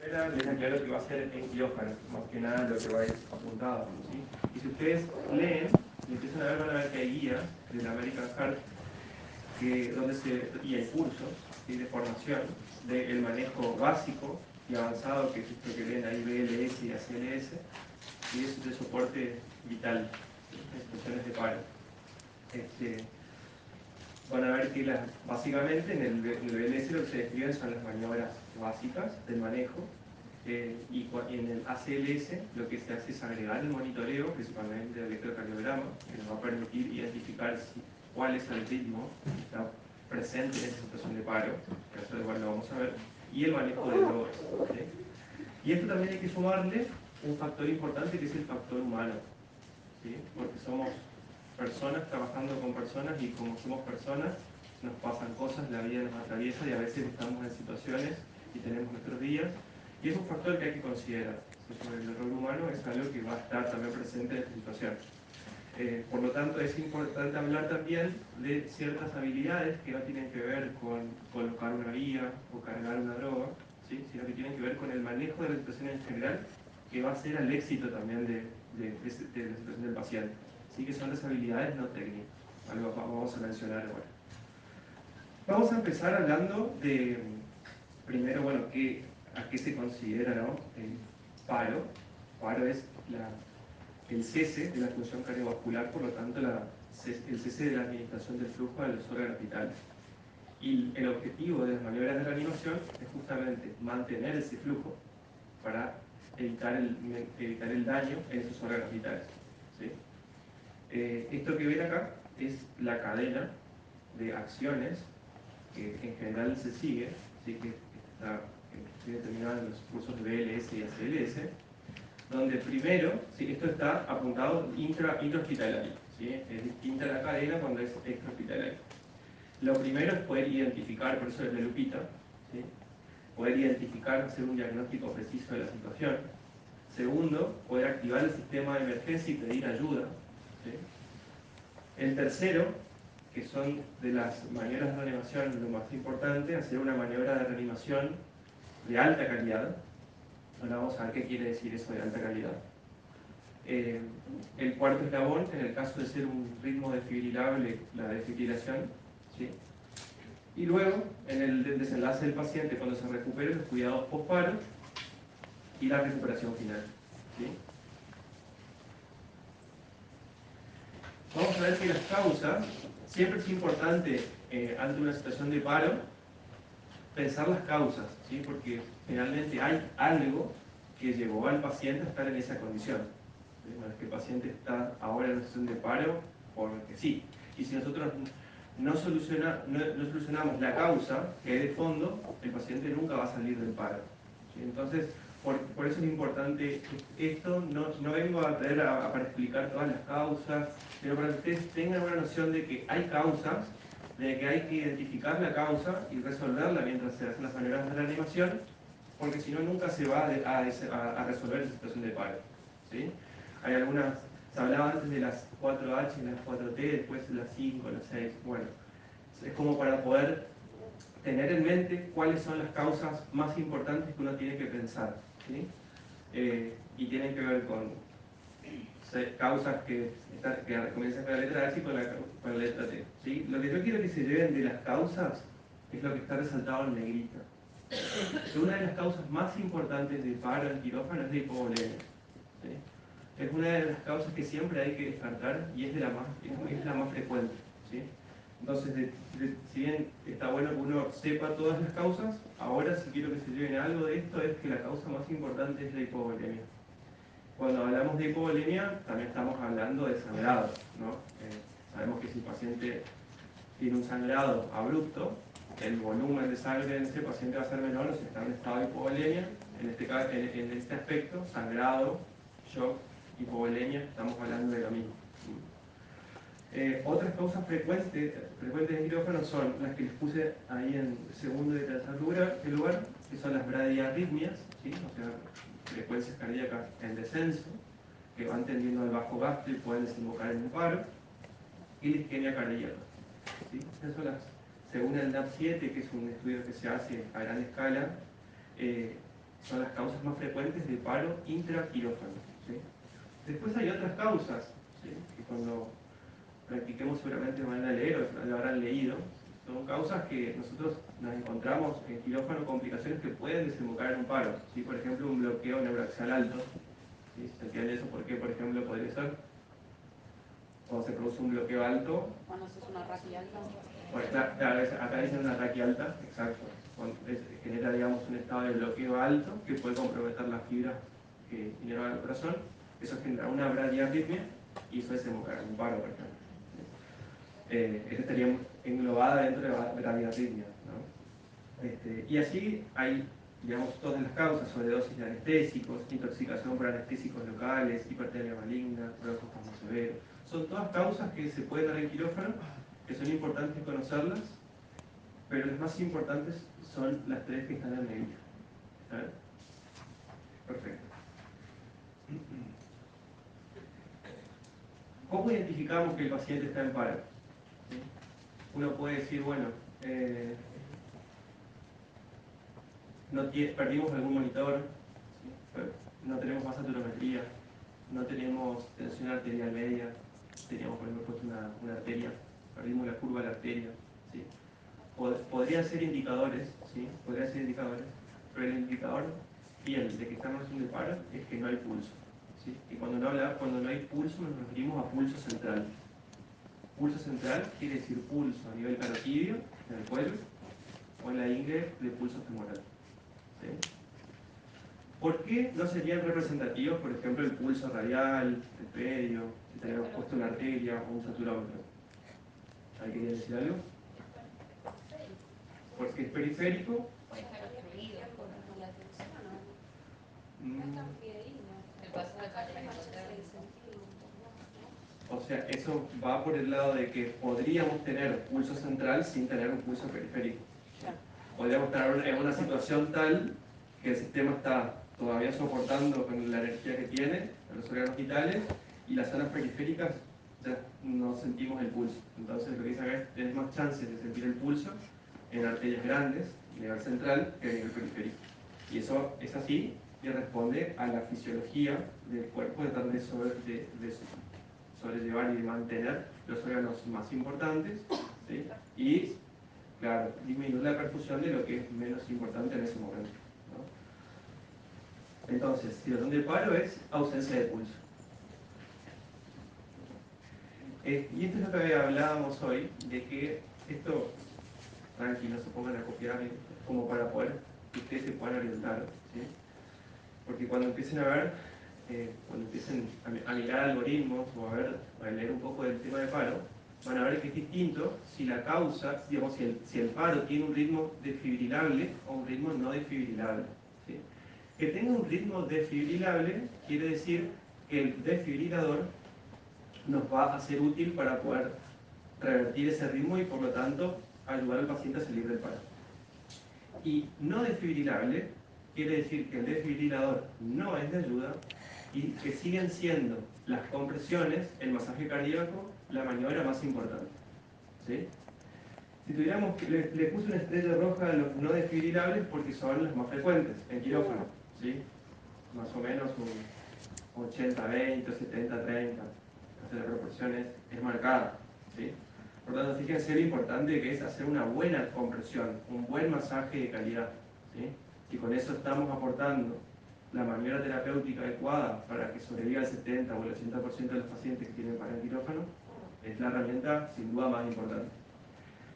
Les aclaro que va a ser en quirófano, más que nada lo que va a ir apuntado, ¿sí? Y si ustedes leen y empiezan a ver, van a ver que hay guías del American Heart y hay cursos, ¿sí?, de formación del manejo básico y avanzado, que es esto que leen ahí, BLS y ACLS, y es de soporte vital, ¿sí?, en situaciones de paro. Van a ver que básicamente en el BLS lo que se describen son las maniobras básicas del manejo, y en el ACLS lo que se hace es agregar el monitoreo, principalmente el electrocardiograma, que nos va a permitir identificar cuál es el ritmo que está presente en esa situación de paro, que eso igual lo vamos a ver, y el manejo de drogas, ¿sí? Y esto también hay que sumarle un factor importante, que es el factor humano, ¿sí? Porque somos personas trabajando con personas, y como somos personas nos pasan cosas, la vida nos atraviesa y a veces estamos en situaciones y tenemos nuestros días, y es un factor que hay que considerar. El error humano es algo que va a estar también presente en esta situación. Por lo tanto, es importante hablar también de ciertas habilidades que no tienen que ver con colocar una guía o cargar una droga, ¿sí?, sino que tienen que ver con el manejo de la situación en general, que va a ser al éxito también de la situación del paciente. Así que son las habilidades no técnicas, algo vamos a mencionar ahora. Vamos a empezar hablando de, primero, bueno, a qué se considera, ¿no?, el paro. Paro es el cese de la función cardiovascular, por lo tanto el cese de la administración del flujo a los órganos vitales. Y el objetivo de las maniobras de reanimación es justamente mantener ese flujo para evitar el daño en esos órganos vitales, ¿sí? Esto que ven acá es la cadena de acciones que en general se sigue, ¿sí?, que está determinada en los cursos de BLS y ACLS, donde primero, ¿sí?, esto está apuntado intrahospitalario, ¿sí?, es distinta la cadena cuando es extrahospitalario. Lo primero es poder identificar, por eso es la lupita, ¿sí?, poder identificar, hacer un diagnóstico preciso de la situación. Segundo, poder activar el sistema de emergencia y pedir ayuda, ¿sí? El tercero, que son de las maniobras de reanimación lo más importante, hacer una maniobra de reanimación de alta calidad. Ahora vamos a ver qué quiere decir eso de alta calidad. El cuarto eslabón, en el caso de ser un ritmo desfibrilable, la desfibrilación, ¿sí? Y luego, en el desenlace del paciente, cuando se recupere, los cuidados post-paro y la recuperación final, ¿sí? Vamos a ver que las causas, siempre es importante, ante una situación de paro, pensar las causas, ¿sí?, porque generalmente hay algo que llevó al paciente a estar en esa condición. No es que el paciente está ahora en una situación de paro porque sí. Y si nosotros no solucionamos la causa que hay de fondo, el paciente nunca va a salir del paro, ¿sí? Entonces, por eso es importante esto. No vengo a traer para explicar todas las causas, pero para que ustedes tengan una noción de que hay causas, de que hay que identificar la causa y resolverla mientras se hacen las maniobras de reanimación, porque si no, nunca se va a resolver esa situación de paro, ¿sí? Hay algunas, se hablaba antes de las 4H, las 4T, después las 5, las 6, bueno, es como para poder tener en mente cuáles son las causas más importantes que uno tiene que pensar, ¿sí? Y tienen que ver con causas que comienzan con la letra H y con la letra T, ¿sí? Lo que yo quiero que se lleven de las causas es lo que está resaltado en negrita. Que una de las causas más importantes de paro en quirófano es la hipovolemia, ¿sí? Es una de las causas que siempre hay que descartar y es la más frecuente, ¿sí? Entonces, si bien está bueno que uno sepa todas las causas, ahora si quiero que se lleven algo de esto es que la causa más importante es la hipovolemia. Cuando hablamos de hipovolemia, también estamos hablando de sangrado, ¿no? Sabemos que si el paciente tiene un sangrado abrupto, el volumen de sangre en ese paciente va a ser menor, o si está en estado de hipovolemia. En este aspecto, sangrado, shock, hipovolemia, estamos hablando de lo mismo. Otras causas frecuentes en quirófano son las que les puse ahí en segundo y tercer lugar, que son las bradiarritmias, ¿sí?, o sea, frecuencias cardíacas en descenso, que van tendiendo al bajo gasto y pueden desembocar en un paro, y la isquemia cardíaca, ¿sí? Esas son según el NAP7, que es un estudio que se hace a gran escala, son las causas más frecuentes de paro intraquirófano, ¿sí? Después hay otras causas, ¿sí? Que cuando practiquemos seguramente van a leer o lo habrán leído. Son causas que nosotros nos encontramos en quirófano, complicaciones que pueden desembocar en un paro, ¿sí? Por ejemplo, un bloqueo neuroaxial alto, ¿sí? ¿Se entiende eso? ¿Por qué, por ejemplo, podría ser? Cuando se produce un bloqueo alto. Cuando se es una raquia alta. Bueno, claro, acá dicen una raquia alta, exacto. Genera, digamos, un estado de bloqueo alto que puede comprometer las fibras que inervan el corazón. Eso genera una bradiarritmia y eso desemboca en un paro, por ejemplo. Esta estaría englobada dentro de la bradiarritmia, ¿no? Y así hay, digamos, todas las causas: sobredosis de anestésicos, intoxicación por anestésicos locales, hipertermia maligna, broncoespasmo severo. Son todas causas que se pueden dar en quirófano, que son importantes conocerlas, pero las más importantes son las tres que están en negrita. ¿Está bien? Perfecto. ¿Cómo identificamos que el paciente está en paro? ¿Sí? Uno puede decir, bueno, perdimos algún monitor, ¿sí? No tenemos vasaturometría, no tenemos tensión arterial media, teníamos por ejemplo puesto una arteria, perdimos la curva de la arteria, ¿sí? Podrían ser indicadores, ¿sí? Podrían ser indicadores, pero el indicador fiel de que estamos haciendo el paro es que no hay pulso, ¿sí? Y cuando no hay pulso nos referimos a pulso central. Pulso central quiere decir pulso a nivel carotidio, en el cuello, o en la ingle de pulso femoral, ¿sí? ¿Por qué no serían representativos, por ejemplo, el pulso radial, el pedio, si tenemos puesto una arteria o un saturómetro? ¿Alguien quería decir algo? Porque es periférico. Puede estar obstruido por la tensión, ¿no? No es tan fidedigno. El paciente O sea, eso va por el lado de que podríamos tener pulso central sin tener un pulso periférico. Podríamos estar en una situación tal que el sistema está todavía soportando con la energía que tiene en los órganos vitales y las zonas periféricas ya no sentimos el pulso. Entonces lo que dice acá es que tienes más chances de sentir el pulso en arterias grandes, a nivel central, que a nivel periférico. Y eso es así y responde a la fisiología del cuerpo de tratar de sobrellevar y mantener los órganos más importantes, ¿sí? Y, claro, disminuir la perfusión de lo que es menos importante en ese momento, ¿no? Entonces, situación de paro es ausencia de pulso. Y esto es lo que hablábamos hoy, de que esto, tranquilo, se pongan a copiar como para poder que ustedes se puedan orientar, ¿sí? Porque cuando empiecen a ver, cuando empiecen a mirar algoritmos o a leer un poco del tema de paro, van a ver que es distinto si la causa, digamos, si el paro tiene un ritmo desfibrilable o un ritmo no desfibrilable, ¿sí? Que tenga un ritmo desfibrilable quiere decir que el desfibrilador nos va a ser útil para poder revertir ese ritmo y por lo tanto ayudar al paciente a salir del paro. Y no desfibrilable quiere decir que el desfibrilador no es de ayuda y que siguen siendo las compresiones, el masaje cardíaco, la maniobra más importante, ¿sí? Si tuviéramos que le puse una estrella roja a los no desfibrilables porque son los más frecuentes en quirófano, ¿sí? Más o menos un 80-20, 70-30, la proporción es marcada, ¿sí? Por lo tanto, fíjense lo importante que es hacer una buena compresión, un buen masaje de calidad, ¿sí? Si con eso estamos aportando la maniobra terapéutica adecuada para que sobreviva el 70 o el 80% de los pacientes que tienen paro en quirófano, es la herramienta sin duda más importante.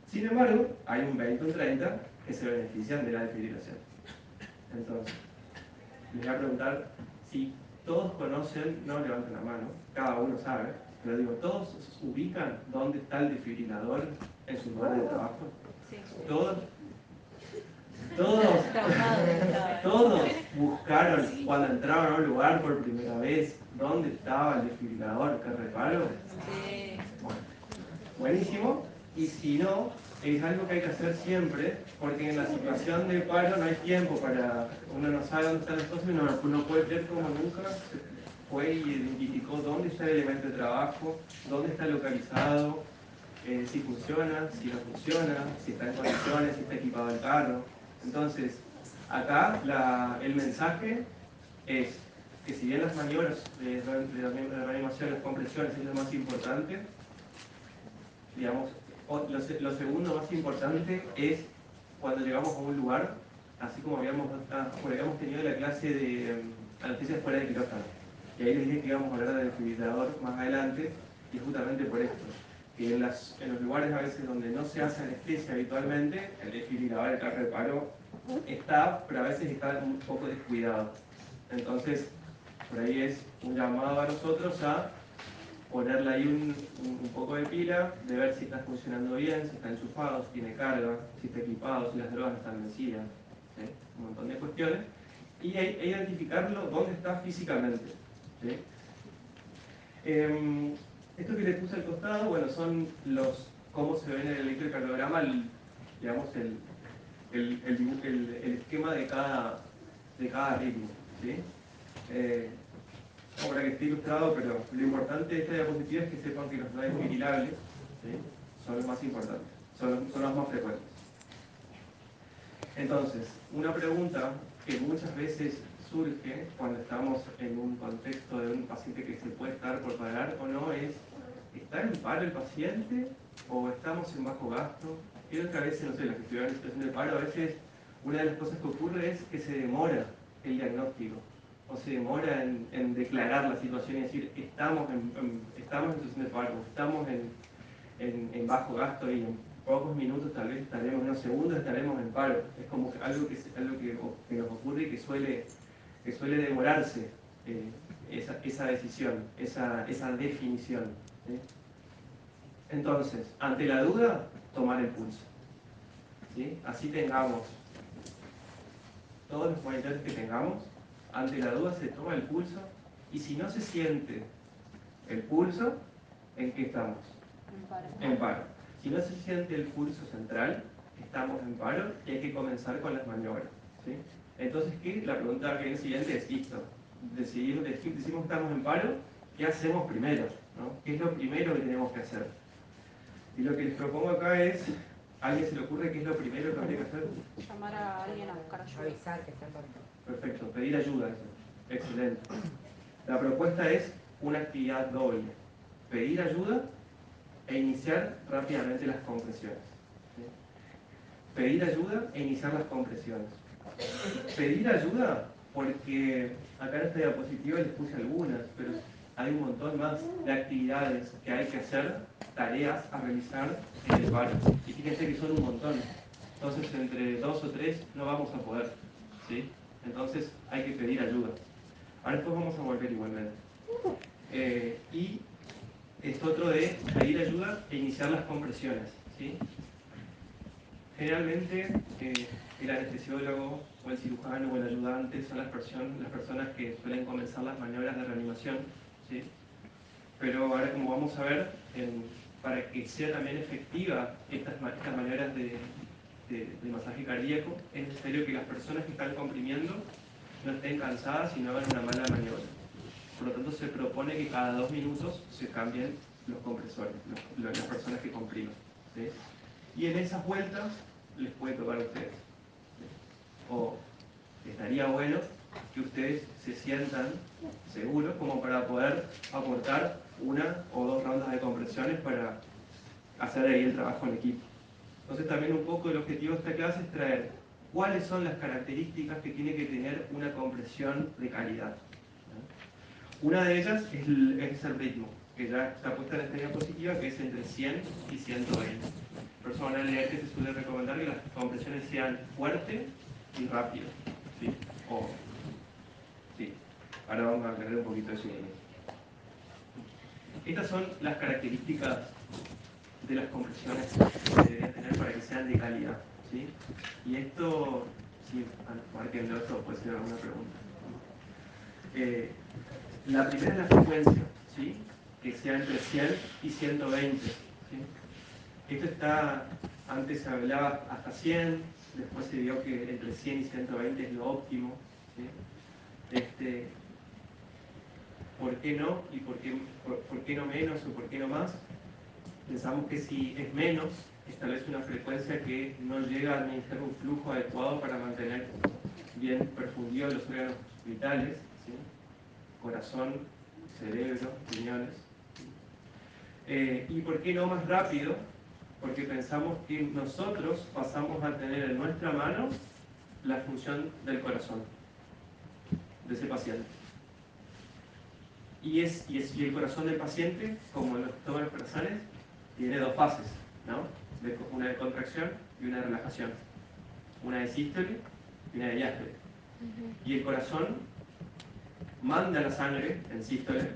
Sin embargo, hay un 20 o un 30 que se benefician de la desfibrilación. Entonces, les voy a preguntar si todos conocen, no levanten la mano, cada uno sabe, pero digo, ¿todos ubican dónde está el desfibrilador en su lugar de trabajo? Sí. Todos buscaron cuando entraban a un lugar por primera vez dónde estaba el desfibrilador, qué reparo. Sí. Bueno, buenísimo. Y si no, es algo que hay que hacer siempre, porque en la situación de paro no hay tiempo para, uno no sabe dónde están las cosas y no puede ver cómo nunca fue y identificó dónde está el elemento de trabajo, dónde está localizado, si funciona, si no funciona, si está en condiciones, si está equipado el carro. Entonces, Acá el mensaje es que si bien las maniobras de reanimación, las compresiones es lo más importante, digamos, lo segundo más importante es cuando llegamos a un lugar, así como habíamos tenido la clase de anestesias fuera de quirófano. Y ahí les dije que íbamos a hablar del desfibrilador más adelante, y justamente por esto, que en los lugares a veces donde no se hace anestesia habitualmente, el desfibrilador, el traje de paro, está, pero a veces está un poco descuidado. Entonces, por ahí es un llamado a nosotros a ponerle ahí un poco de pila, de ver si está funcionando bien, si está enchufado, si tiene carga, si está equipado, si las drogas no están vencidas, ¿sí? Un montón de cuestiones. Y identificarlo dónde está físicamente, ¿sí? Esto que les puse al costado, bueno, son cómo se ve en el electrocardiograma, digamos, el esquema de cada ritmo, ¿sí? Como para que esté ilustrado, pero lo importante de esta diapositiva es que sepan que los no desfibrilables, ¿sí?, son los más importantes, son los más frecuentes. Entonces, una pregunta que muchas veces surge cuando estamos en un contexto de un paciente que se puede estar por parar o no es: ¿está en paro el paciente o estamos en bajo gasto? Creo que a veces, no sé, los que estuvieron en situación de paro, a veces una de las cosas que ocurre es que se demora el diagnóstico o se demora en declarar la situación y decir: estamos en situación de paro, estamos en bajo gasto, y en pocos minutos, tal vez estaremos, en unos segundos estaremos en paro. Es como algo que nos ocurre y que suele demorarse esa decisión, esa definición, ¿sí? Entonces, ante la duda, tomar el pulso, ¿sí? Así tengamos todos los monitores que tengamos, ante la duda se toma el pulso, y si no se siente el pulso, ¿en qué estamos? En paro. Si no se siente el pulso central, estamos en paro y hay que comenzar con las maniobras, ¿sí? Entonces, la pregunta que viene siguiente es: listo, decimos que estamos en paro, ¿qué hacemos primero, ¿no? ¿Qué es lo primero que tenemos que hacer? Y lo que les propongo acá es: ¿a alguien se le ocurre qué es lo primero que habría que hacer? Llamar a alguien a buscar ayuda. Avisar que está en paro. Perfecto, pedir ayuda, eso. Excelente. La propuesta es una actividad doble: pedir ayuda e iniciar rápidamente las compresiones, ¿sí? Pedir ayuda e iniciar las compresiones. Pedir ayuda porque acá en esta diapositiva les puse algunas, pero hay un montón más de actividades que hay que hacer, tareas a realizar en el paro. Y fíjense que son un montón. Entonces, entre 2 o 3 no vamos a poder, ¿sí? Entonces, hay que pedir ayuda. Ahora después vamos a volver igualmente. Y es otro de pedir ayuda e iniciar las compresiones, ¿sí? Generalmente, el anestesiólogo o el cirujano o el ayudante son las personas que suelen comenzar las maniobras de reanimación, ¿sí? Pero ahora, como vamos a ver, para que sea también efectiva estas maniobras de masaje cardíaco, es necesario que las personas que están comprimiendo no estén cansadas y no hagan una mala maniobra. Por lo tanto, se propone que cada 2 minutos se cambien los compresores, las personas que comprimen, ¿sí? Y en esas vueltas les puede tocar a ustedes, ¿sí? O estaría bueno que ustedes se sientan seguros como para poder aportar 1 o 2 rondas de compresiones para hacer ahí el trabajo en equipo. Entonces, también un poco el objetivo de esta clase es traer cuáles son las características que tiene que tener una compresión de calidad. Una de ellas es el ritmo, que ya está puesta en esta diapositiva, que es entre 100 y 120. Personalmente se suele recomendar que las compresiones sean fuertes y rápidas, ¿sí? Sí. Ahora vamos a aclarar un poquito eso. Estas son las características de las compresiones que se deberían tener para que sean de calidad, ¿sí? Y esto, sí, márquenlo, esto puede ser alguna pregunta. La primera es la frecuencia, ¿sí? Que sea entre 100 y 120, ¿sí? Esto antes se hablaba hasta 100, después se vio que entre 100 y 120 es lo óptimo, ¿sí? ¿Por qué no? ¿Y por qué no menos o por qué no más? Pensamos que si es menos, es tal vez una frecuencia que no llega a administrar un flujo adecuado para mantener bien perfundido los órganos vitales, ¿sí? Corazón, cerebro, riñones. ¿Y por qué no más rápido? Porque pensamos que nosotros pasamos a tener en nuestra mano la función del corazón de ese paciente. Y el corazón del paciente, como todos los corazones, tiene dos fases, ¿no? Una de contracción y una de relajación. Una de sístole y una de diástole. Y el corazón manda la sangre en sístole,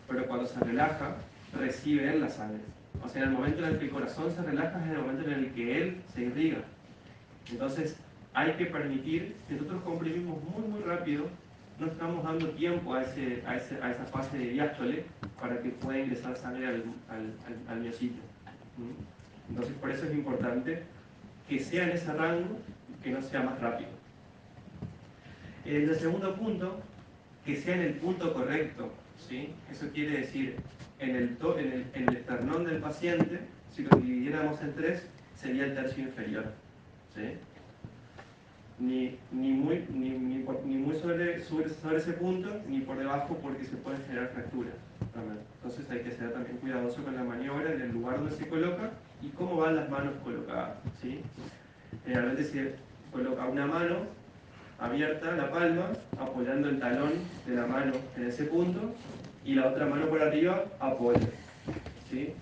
pero cuando se relaja, recibe él la sangre. O sea, en el momento en el que el corazón se relaja es en el momento en el que él se irriga. Entonces, hay que permitir que nosotros comprimimos muy rápido, no estamos dando tiempo a esa fase de diástole para que pueda ingresar sangre al miocito. Entonces, por eso es importante que sea en ese rango, que no sea más rápido. El segundo punto, que sea en el punto correcto, ¿sí? Eso quiere decir, en el esternón del paciente, si lo dividiéramos en tres, sería el tercio inferior, ¿sí? Ni muy sobre ese punto, ni por debajo, porque se pueden generar fracturas también. Entonces hay que ser también cuidadoso con la maniobra, en el lugar donde se coloca y cómo van las manos colocadas, ¿sí? Generalmente se coloca una mano abierta, la palma, apoyando el talón de la mano en ese punto, y la otra mano por arriba apoya, ¿sí?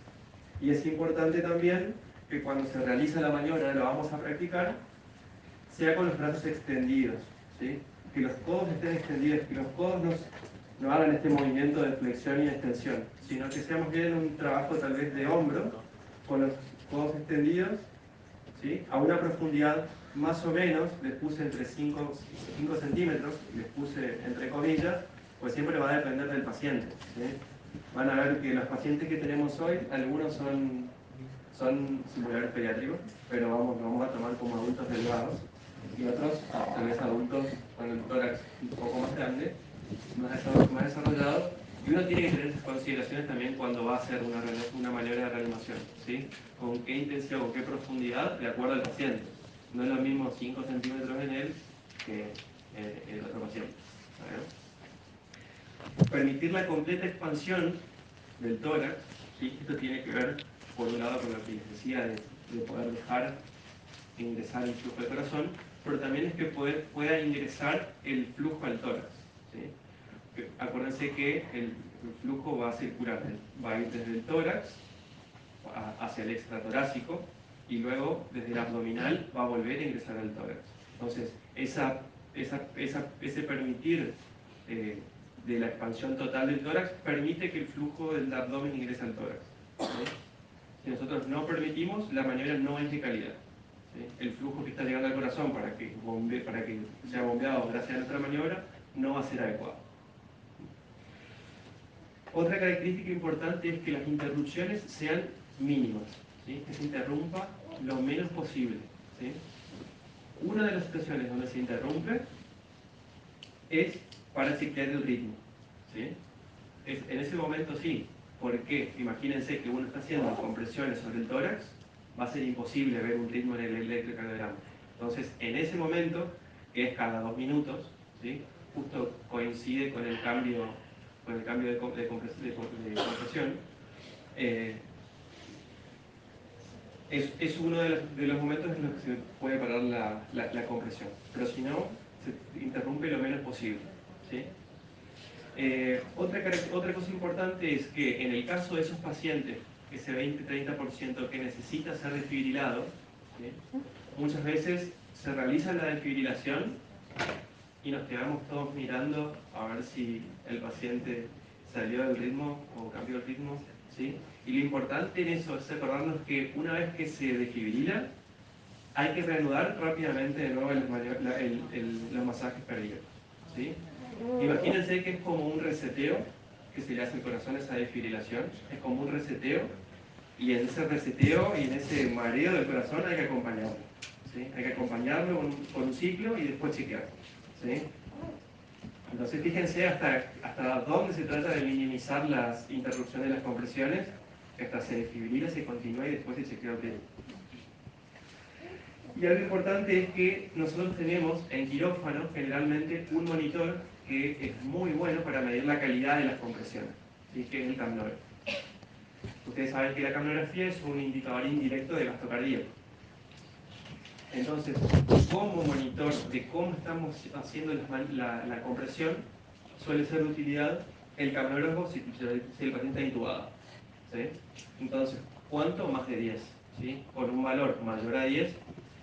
Y es importante también que cuando se realiza la maniobra, lo vamos a practicar, sea con los brazos extendidos, ¿sí? Que los codos estén extendidos, que los codos no hagan este movimiento de flexión y extensión, sino que seamos bien en un trabajo tal vez de hombro, con los codos extendidos, ¿sí? A una profundidad más o menos, les puse entre 5 centímetros, les puse entre comillas, pues siempre va a depender del paciente, ¿sí? Van a ver que los pacientes que tenemos hoy, algunos son simuladores pediátricos, pero vamos a tomar como adultos delgados, y otros tal vez adultos con el tórax un poco más grande, más desarrollado, y uno tiene que tener esas consideraciones también cuando va a hacer una maniobra de reanimación, ¿sí? Con qué intensidad, con qué profundidad, de acuerdo al paciente. No es lo mismo 5 centímetros en él que en el otro paciente. Permitir la completa expansión del tórax, ¿sí? Esto tiene que ver, por un lado, con lo que les decía de poder dejar ingresar el flujo del corazón, pero también es que pueda ingresar el flujo al tórax, ¿sí? Acuérdense que el flujo va a circular, va a ir desde el tórax hacia el extratorácico y luego desde el abdominal va a volver a ingresar al tórax. Entonces, ese permitir de la expansión total del tórax permite que el flujo del abdomen ingrese al tórax, ¿sí? Si nosotros no permitimos, la maniobra no es de calidad, ¿sí? El flujo que está llegando al corazón para que sea bombeado gracias a nuestra maniobra no va a ser adecuado. Otra característica importante es que las interrupciones sean mínimas, ¿sí? Que se interrumpa lo menos posible, ¿sí? Una de las situaciones donde se interrumpe es para ciclar el ritmo, ¿sí? En ese momento sí, porque imagínense que uno está haciendo compresiones sobre el tórax, va a ser imposible ver un ritmo en el electrocardiograma. Entonces, en ese momento, que es cada 2 minutos, ¿sí? Justo coincide con el cambio de compresión, es uno de los momentos en los que se puede parar la compresión, pero si no, se interrumpe lo menos posible, ¿sí? Otra cosa importante es que en el caso de esos pacientes, ese 20-30% que necesita ser desfibrilado, ¿sí? Muchas veces se realiza la desfibrilación y nos quedamos todos mirando a ver si el paciente salió del ritmo o cambió el ritmo, ¿sí? Y lo importante en eso es recordarnos que una vez que se desfibrila, hay que reanudar rápidamente de nuevo los masajes cardíacos, ¿sí? Imagínense que es como un reseteo que se le hace al corazón, esa desfibrilación, es como un reseteo, y en ese reseteo y en ese mareo del corazón hay que acompañarlo, ¿sí? Hay que acompañarlo con un ciclo y después chequear, ¿sí? Entonces fíjense hasta dónde se trata de minimizar las interrupciones de las compresiones, que hasta se desfibrila, se continúa y después se chequea el ritmo. Y algo importante es que nosotros tenemos en quirófano generalmente un monitor que es muy bueno para medir la calidad de las compresiones, ¿sí? Que es el capnógrafo. Ustedes saben que la capnografía es un indicador indirecto de gasto cardíaco. Entonces, como monitor de cómo estamos haciendo la compresión, suele ser de utilidad el capnógrafo si el paciente está intubado, ¿sí? Entonces, ¿cuánto? Más de 10, ¿sí? Con un valor mayor a 10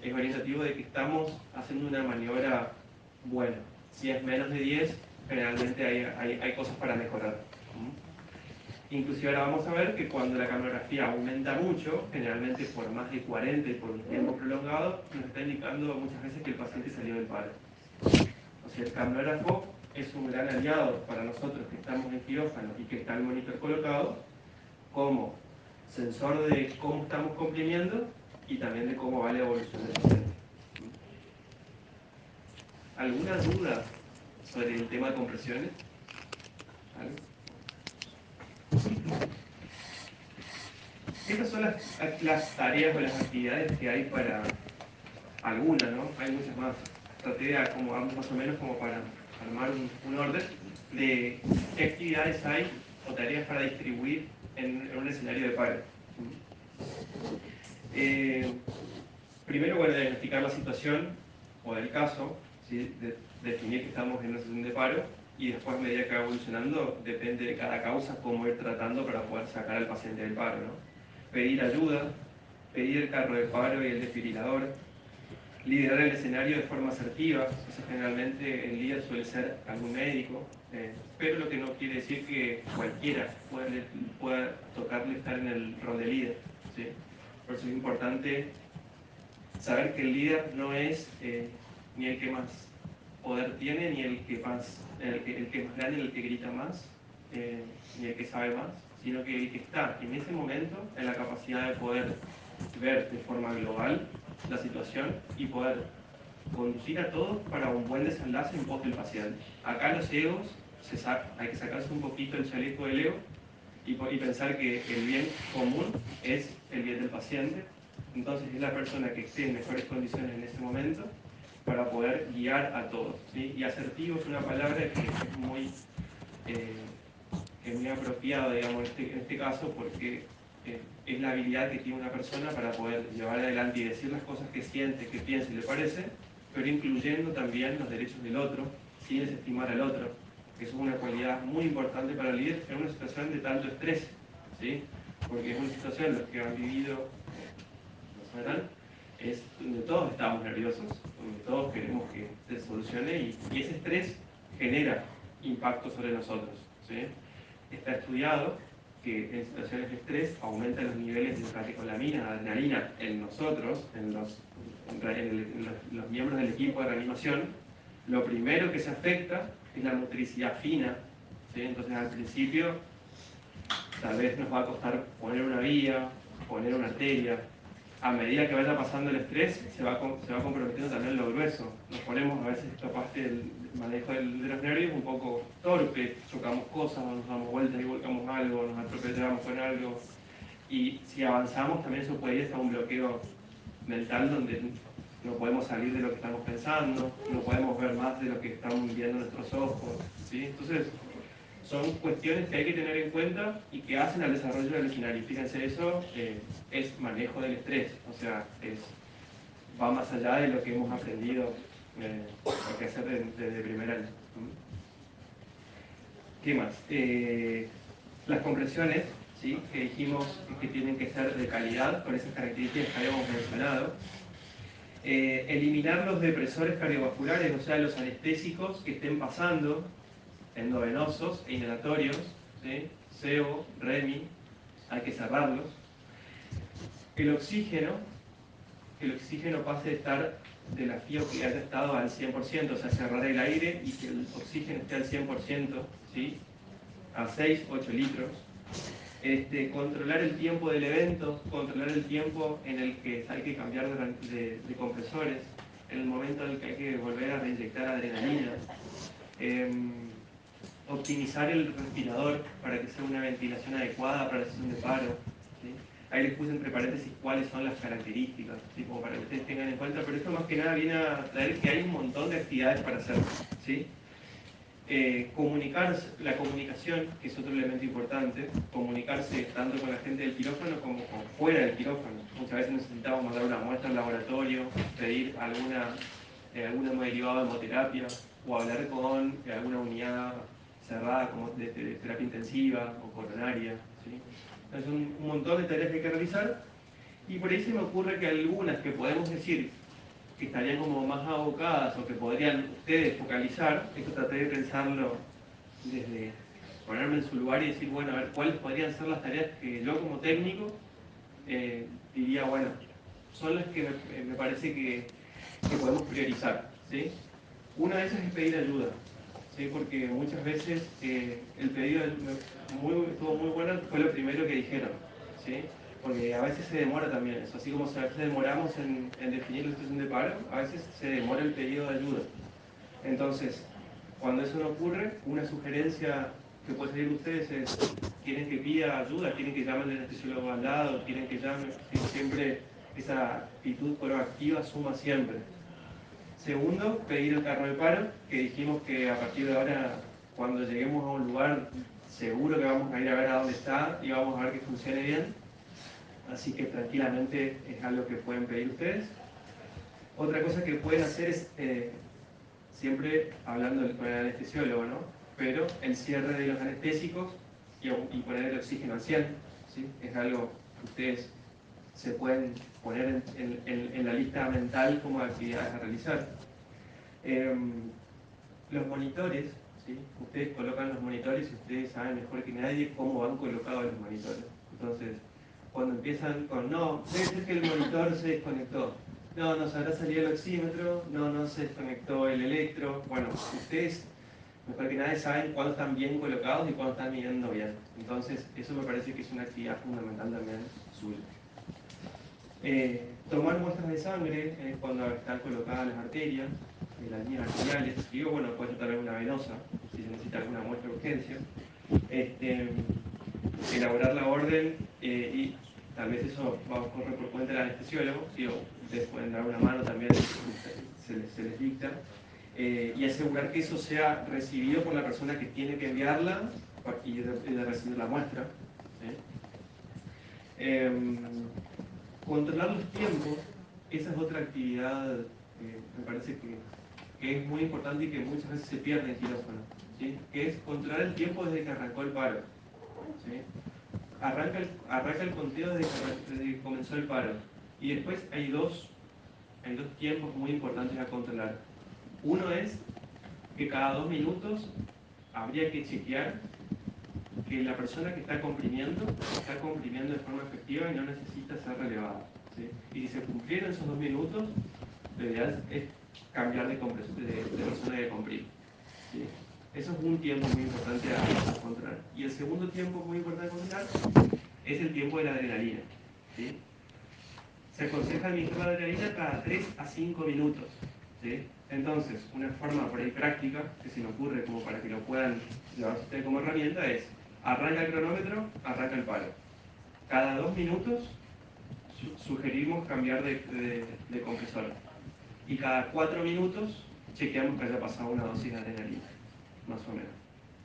es orientativo de que estamos haciendo una maniobra buena. Si es menos de 10, generalmente hay cosas para mejorar. Inclusive ahora vamos a ver que cuando la capnografía aumenta mucho, generalmente por más de 40 y por un tiempo prolongado, nos está indicando muchas veces que el paciente salió del paro. O sea, el capnógrafo es un gran aliado para nosotros que estamos en quirófano y que está el monitor colocado como sensor de cómo estamos comprimiendo y también de cómo va la evolución del paciente. ¿Alguna duda sobre el tema de compresiones? ¿Algo? Estas son las tareas o las actividades que hay para algunas, ¿no? Hay muchas más. Traté de acomodar más o menos como para armar un orden de qué actividades hay o tareas para distribuir en un escenario de paro. Primero, bueno, diagnosticar la situación o el caso, ¿sí? Definir que estamos en una situación de paro y después, a medida que va evolucionando, depende de cada causa, cómo ir tratando para poder sacar al paciente del paro, ¿no? Pedir ayuda, pedir el carro de paro y el desfibrilador, liderar el escenario de forma asertiva. Eso generalmente el líder suele ser algún médico, pero lo que no quiere decir que cualquiera pueda tocarle estar en el rol de líder, ¿sí? Por eso es importante saber que el líder no es ni el que más poder tiene, ni el que más grande, el que grita más, ni el que sabe más, sino que el que está en ese momento en la capacidad de poder ver de forma global la situación y poder conducir a todos para un buen desenlace en pos del paciente. Acá los egos, hay que sacarse un poquito el chaleco del ego y pensar que el bien común es el bien del paciente. Entonces es la persona que esté en mejores condiciones en ese momento para poder guiar a todos, ¿sí? Y asertivo es una palabra que es muy apropiada, digamos, en este caso, porque es la habilidad que tiene una persona para poder llevar adelante y decir las cosas que siente, que piensa y le parece, pero incluyendo también los derechos del otro, sin desestimar al otro. Eso es una cualidad muy importante para el líder en una situación de tanto estrés, ¿sí? Porque es una situación, los que han vivido, lo sabrán, es donde todos estamos nerviosos, donde todos queremos que se solucione y ese estrés genera impacto sobre nosotros, ¿sí? Está estudiado que en situaciones de estrés aumentan los niveles de catecolamina, adrenalina en nosotros, en los miembros del equipo de reanimación. Lo primero que se afecta es la motricidad fina, ¿sí? Entonces al principio tal vez nos va a costar poner una vía, poner una arteria. A medida que vaya pasando el estrés, se va comprometiendo también lo grueso. Nos ponemos a veces capaz del manejo de los nervios un poco torpe, chocamos cosas, nos damos vueltas y volcamos algo, nos atropellamos con algo. Y si avanzamos también eso puede ir hasta un bloqueo mental donde no podemos salir de lo que estamos pensando, no podemos ver más de lo que están viendo nuestros ojos, ¿sí? Entonces, son cuestiones que hay que tener en cuenta y que hacen al desarrollo del escenario. Fíjense, eso es manejo del estrés, o sea, va más allá de lo que hemos aprendido a hacer desde primer año. ¿Qué más? Las compresiones, ¿sí? Que dijimos que tienen que ser de calidad, con esas características que habíamos mencionado. Eliminar los depresores cardiovasculares, o sea, los anestésicos que estén pasando, endovenosos e inhalatorios, ¿sí? SEO, REMI, hay que cerrarlos. El oxígeno, que el oxígeno pase de estar de la FIO que haya estado al 100%, o sea, cerrar el aire y que el oxígeno esté al 100%, ¿sí? A 6, 8 litros. Controlar el tiempo del evento, controlar el tiempo en el que hay que cambiar de compresores, en el momento en el que hay que volver a reinyectar adrenalina. Optimizar el respirador para que sea una ventilación adecuada para la sesión de paro, ¿sí? Ahí les puse entre paréntesis cuáles son las características, ¿sí? Como para que ustedes tengan en cuenta, pero esto más que nada viene a traer que hay un montón de actividades para hacer, ¿sí? La comunicación, que es otro elemento importante, comunicarse tanto con la gente del quirófano como con fuera del quirófano. Muchas veces necesitamos mandar una muestra al laboratorio, pedir algún derivado de hemoterapia o hablar con alguna unidad cerrada como de terapia intensiva o coronaria, ¿sí? Es un montón de tareas que hay que realizar y por ahí se me ocurre que algunas que podemos decir que estarían como más abocadas o que podrían ustedes focalizar, esto traté de pensarlo desde ponerme en su lugar y decir, bueno, a ver, cuáles podrían ser las tareas que yo como técnico diría, bueno, son las que me parece que podemos priorizar, ¿sí? Una de esas es pedir ayuda, ¿sí? Porque muchas veces el pedido de ayuda estuvo muy bueno, fue lo primero que dijeron, ¿sí? Porque a veces se demora también eso, así como a veces demoramos en definir la situación de paro, a veces se demora el pedido de ayuda. Entonces, cuando eso no ocurre, una sugerencia que puede salir de ustedes es, ¿quieren que pida ayuda? ¿Quieren que llamen al anestesiólogo al lado? ¿Quieren que llamen? ¿Sí? Siempre esa actitud proactiva suma siempre. Segundo, pedir el carro de paro, que dijimos que a partir de ahora, cuando lleguemos a un lugar, seguro que vamos a ir a ver a dónde está y vamos a ver que funcione bien. Así que tranquilamente es algo que pueden pedir ustedes. Otra cosa que pueden hacer es, siempre hablando con el anestesiólogo, ¿no? Pero el cierre de los anestésicos y poner el oxígeno al 100, ¿sí? Es algo que ustedes se pueden poner en la lista mental como actividades a realizar. Los monitores, ¿sí? Ustedes colocan los monitores y ustedes saben mejor que nadie cómo van colocados los monitores. Entonces, cuando empiezan con, no, debe ser que el monitor se desconectó, no, nos habrá salido el oxímetro, no se desconectó el electro. Bueno, ustedes mejor que nadie saben cuándo están bien colocados y cuándo están midiendo bien. Entonces, eso me parece que es una actividad fundamental también suya. Tomar muestras de sangre cuando están colocadas las arterias, las líneas arteriales. Digo, bueno, puede ser también una venosa, si se necesita alguna muestra de urgencia. Elaborar la orden y tal vez eso va a correr por cuenta del anestesiólogo, ¿sí? O ustedes pueden dar una mano también, se les dicta. Y asegurar que eso sea recibido por la persona que tiene que enviarla y de recibir la muestra, ¿sí? Controlar los tiempos, esa es otra actividad me parece que es muy importante y que muchas veces se pierde en quirófano, ¿sí? Que es controlar el tiempo desde que arrancó el paro, ¿sí? Arranca el conteo desde que comenzó el paro y después hay dos tiempos muy importantes a controlar. Uno es que cada 2 minutos habría que chequear que la persona que está comprimiendo de forma efectiva y no necesita ser relevada, ¿sí? Y si se cumplieron esos 2 minutos, lo ideal es cambiar de persona que comprime, ¿sí? Eso es un tiempo muy importante a controlar. Y el segundo tiempo muy importante a controlar es el tiempo de la adrenalina, ¿sí? Se aconseja administrar la adrenalina cada 3 a 5 minutos, ¿sí? Entonces, una forma por ahí práctica que se me ocurre como para que lo puedan llevar ustedes como herramienta es: arranca el cronómetro, arranca el paro. Cada 2 minutos sugerimos cambiar de compresor. Y cada 4 minutos chequeamos que haya pasado una dosis de adrenalina, más o menos.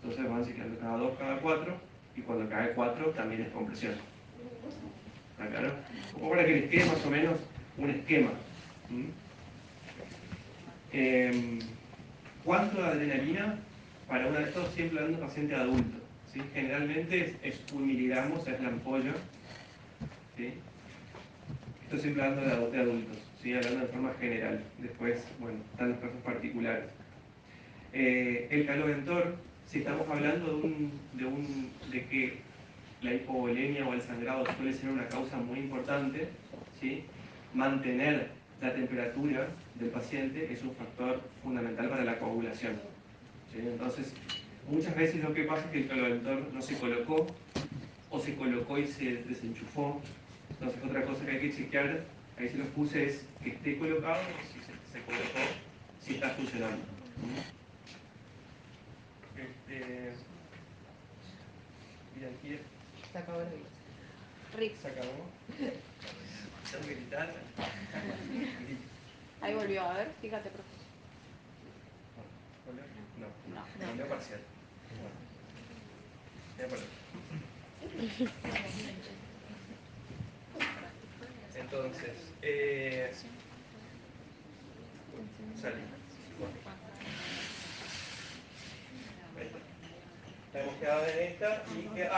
Entonces van chequeando cada 2, cada 4, y cuando cae 4 también es compresión. ¿Está claro? Como para que les quede más o menos un esquema. ¿Cuánto de adrenalina para una de estos? Siempre hablando de paciente adulto, ¿sí? Generalmente es 1 miligramo, es la ampolla, ¿sí? Esto siempre hablando de adultos, ¿sí? Hablando de forma general. Después, bueno, están los casos particulares. El caloventor, si estamos hablando de que la hipovolemia o el sangrado suele ser una causa muy importante, ¿sí? Mantener la temperatura del paciente es un factor fundamental para la coagulación, ¿sí? Entonces, muchas veces lo que pasa es que el caloventor no se colocó, o se colocó y se desenchufó. Entonces, otra cosa que hay que chequear, ahí se los puse, es que esté colocado, o si se colocó, si está funcionando. Y aquí se acabó la vida. Rick. Se acabó. Tengo que gritar. Ahí volvió, a ver, fíjate, profe. No, volvió parcial. Bueno. Entonces, salí. Bueno. Ahí está. Hemos quedado en esta y que...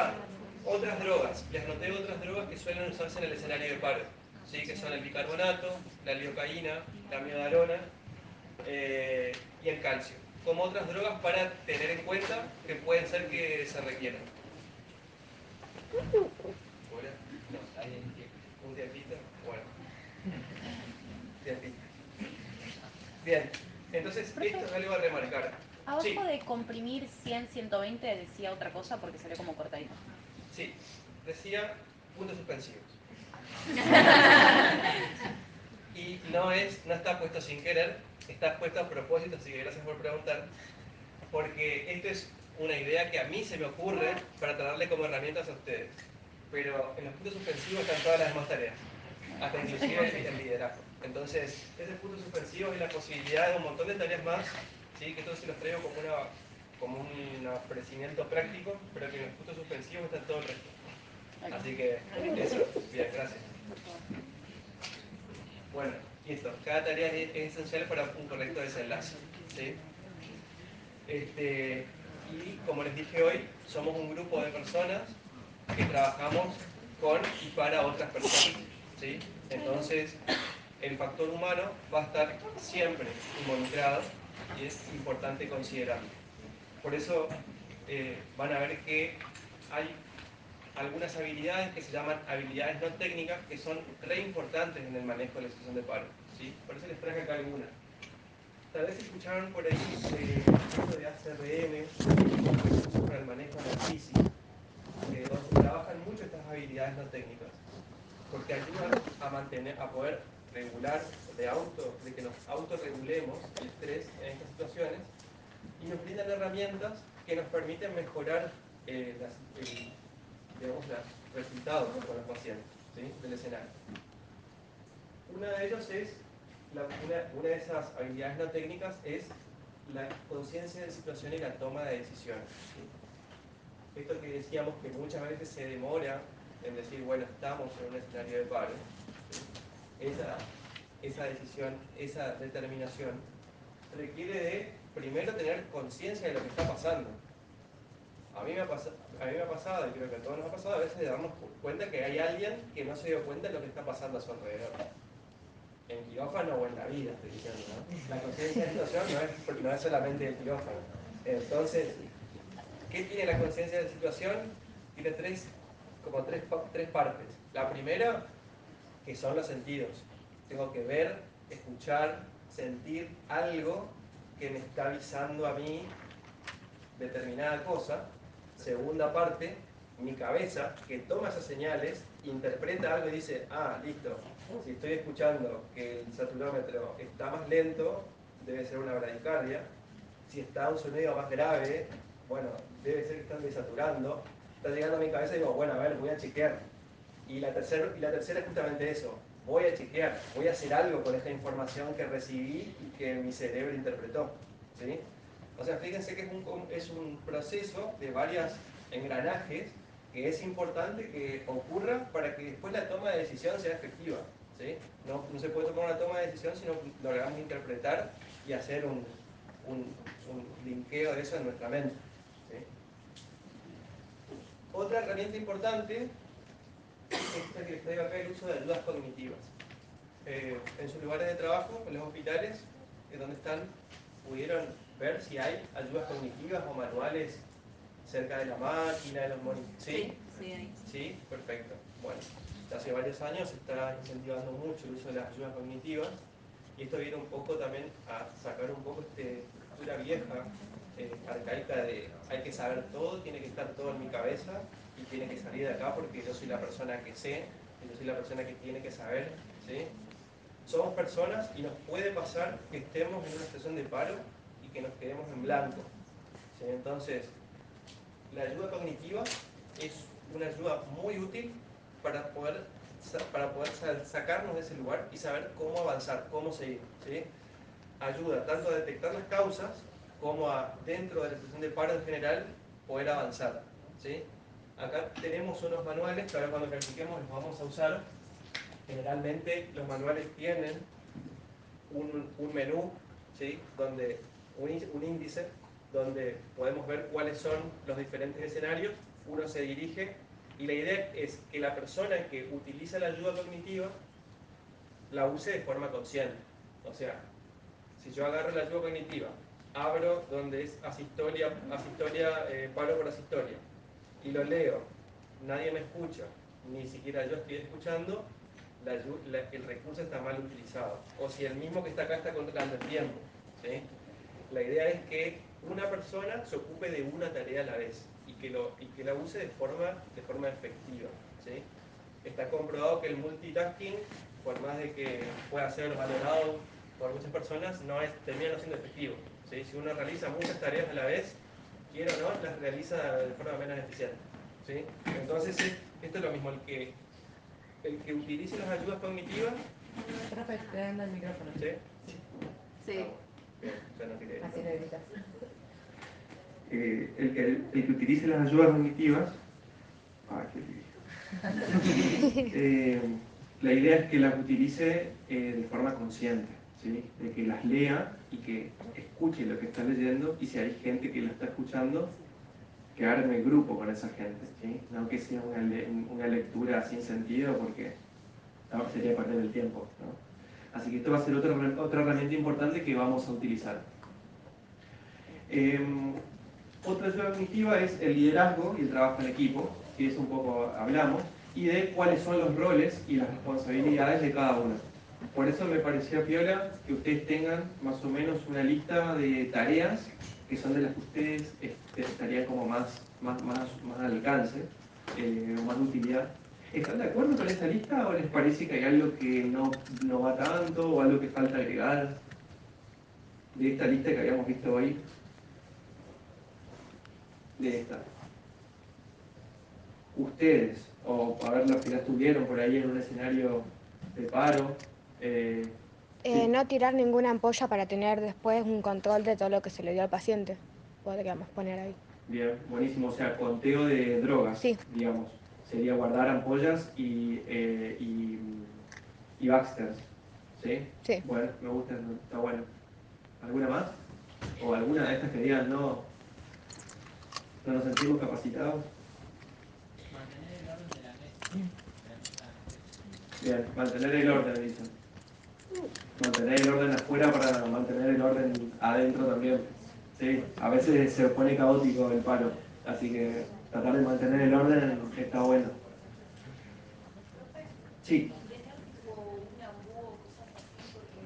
otras drogas. Les anoté otras drogas que suelen usarse en el escenario de paro, ¿sí? Que son el bicarbonato, la lidocaína, la miodarona y el calcio. Como otras drogas para tener en cuenta que pueden ser que se requieran. ¿Hola? No, hay un tiempito. Bueno. Tiempito. Bien. Entonces, esto es algo a remarcar. Abajo Sí. de comprimir 100, 120 decía otra cosa porque salió como cortadito. Sí, decía puntos suspensivos. Y no está puesto sin querer, está puesto a propósito, así que gracias por preguntar, porque esto es una idea que a mí se me ocurre para traerle como herramientas a ustedes. Pero en los puntos suspensivos están todas las demás tareas, hasta inclusive el liderazgo. Entonces, ese punto suspensivo es la posibilidad de un montón de tareas más, ¿sí? Que esto se los traigo como un ofrecimiento práctico, pero que en los puntos suspensivos está todo el resto. Así que eso, bien, gracias. Bueno, listo. Cada tarea es esencial para un correcto desenlace, ¿sí? Y como les dije hoy, somos un grupo de personas que trabajamos con y para otras personas, ¿sí? Entonces, el factor humano va a estar siempre involucrado y es importante considerarlo. Por eso van a ver que hay algunas habilidades que se llaman habilidades no técnicas que son re importantes en el manejo de la situación de paro, ¿sí? Por eso les traje acá algunas. Tal vez escucharon por ahí esto de ACRM para el manejo de la crisis, donde trabajan mucho estas habilidades no técnicas, porque ayudan a poder regular, de que nos autorregulemos el estrés en estas situaciones y nos brindan herramientas que nos permiten mejorar los resultados con los pacientes, ¿sí? Del escenario. Una de ellos es, una de esas habilidades no técnicas es la conciencia de situación y la toma de decisiones, ¿sí? Esto que decíamos que muchas veces se demora en decir, bueno, estamos en un escenario de paro, ¿sí? Esa decisión, esa determinación, requiere de primero tener conciencia de lo que está pasando. A mí me ha pasado, y creo que a todos nos ha pasado, a veces de darnos cuenta que hay alguien que no se dio cuenta de lo que está pasando a su alrededor. En quirófano o en la vida, estoy diciendo, ¿no? La conciencia de situación no es solamente el quirófano. Entonces, ¿qué tiene la conciencia de situación? Tiene tres partes. La primera, que son los sentidos. Tengo que ver, escuchar, sentir algo que me está avisando a mí determinada cosa. Segunda parte, mi cabeza, que toma esas señales, interpreta algo y dice, listo, si estoy escuchando que el saturómetro está más lento, debe ser una bradicardia. Si está un sonido más grave, bueno, debe ser que están desaturando. Está llegando a mi cabeza y digo, bueno, a ver, voy a chequear. Y la tercera es justamente eso, voy a chequear, voy a hacer algo con esta información que recibí y que mi cerebro interpretó, ¿sí? O sea, fíjense que es un proceso de varios engranajes que es importante que ocurra para que después la toma de decisión sea efectiva, ¿sí? No se puede tomar una toma de decisión si no logramos interpretar y hacer un linkeo de eso en nuestra mente, ¿sí? Otra herramienta importante es esta que les traigo acá, el uso de ayudas cognitivas. En sus lugares de trabajo, en los hospitales, donde están, pudieron ver si hay ayudas cognitivas o manuales cerca de la máquina, de los monitores. ¿Sí? Sí, hay. Sí, perfecto. Bueno, hace varios años se está incentivando mucho el uso de las ayudas cognitivas y esto viene un poco también a sacar un poco esta estructura vieja, arcaica de hay que saber todo, tiene que estar todo en mi cabeza y tiene que salir de acá porque yo soy la persona que sé y yo soy la persona que tiene que saber, ¿sí? Somos personas y nos puede pasar que estemos en una situación de paro y que nos quedemos en blanco, ¿sí? Entonces, la ayuda cognitiva es una ayuda muy útil para poder sacarnos de ese lugar y saber cómo avanzar, cómo seguir, ¿sí? Ayuda tanto a detectar las causas como a, dentro de la situación de paro en general, poder avanzar, ¿sí? Acá tenemos unos manuales que ahora cuando practiquemos los vamos a usar. Generalmente los manuales tienen un menú, ¿sí? Donde un índice donde podemos ver cuáles son los diferentes escenarios, uno se dirige y la idea es que la persona que utiliza la ayuda cognitiva la use de forma consciente. O sea, si yo agarro la ayuda cognitiva, abro donde es asistolia, paro por asistolia, y lo leo, nadie me escucha, ni siquiera yo estoy escuchando, el recurso está mal utilizado. O si el mismo que está acá está controlando el tiempo, ¿sí? La idea es que una persona se ocupe de una tarea a la vez y que la use de forma efectiva, ¿sí? Está comprobado que el multitasking, por más de que pueda ser valorado por muchas personas, termina no siendo efectivo, ¿sí? Si uno realiza muchas tareas a la vez, quiera o no, las realiza de forma menos eficiente, ¿sí? Entonces, esto es lo mismo, el que utilice las ayudas cognitivas. Profe, te dan el micrófono. ¿Sí? Sí. Bien, ya no quería. Así le gritas. El que utilice las ayudas cognitivas, la idea es que las utilice de forma consciente, ¿sí? De que las lea y que escuche lo que está leyendo, y si hay gente que la está escuchando, que arme grupo con esa gente, ¿sí? No que sea una lectura sin sentido, porque no, sería perder el tiempo, ¿no? Así que esto va a ser otra herramienta importante que vamos a utilizar. Otra ayuda cognitiva es el liderazgo y el trabajo en equipo, que es un poco hablamos, y de cuáles son los roles y las responsabilidades de cada uno. Por eso me parecía piola que ustedes tengan más o menos una lista de tareas que son de las que ustedes estarían como más al alcance, más de utilidad. ¿Están de acuerdo con esa lista o les parece que hay algo que no va tanto o algo que falta agregar de esta lista que habíamos visto hoy? De esta. Ustedes, o a ver los que ya estuvieron por ahí en un escenario de paro. Sí. No tirar ninguna ampolla para tener después un control de todo lo que se le dio al paciente. Podríamos poner ahí. Bien, buenísimo. O sea, conteo de drogas, Sí. digamos. Sería guardar ampollas y Baxters. ¿Sí? Sí. Bueno, me gusta, está bueno. ¿Alguna más? ¿O alguna de estas que digan no nos sentimos capacitados? Mantener el orden de la mesa. Bien, mantener el orden, dicen. Mantener el orden afuera para mantener el orden adentro también. Sí, a veces se pone caótico el paro, así que tratar de mantener el orden está bueno. Sí. Tener tipo un ambú o cosas así, porque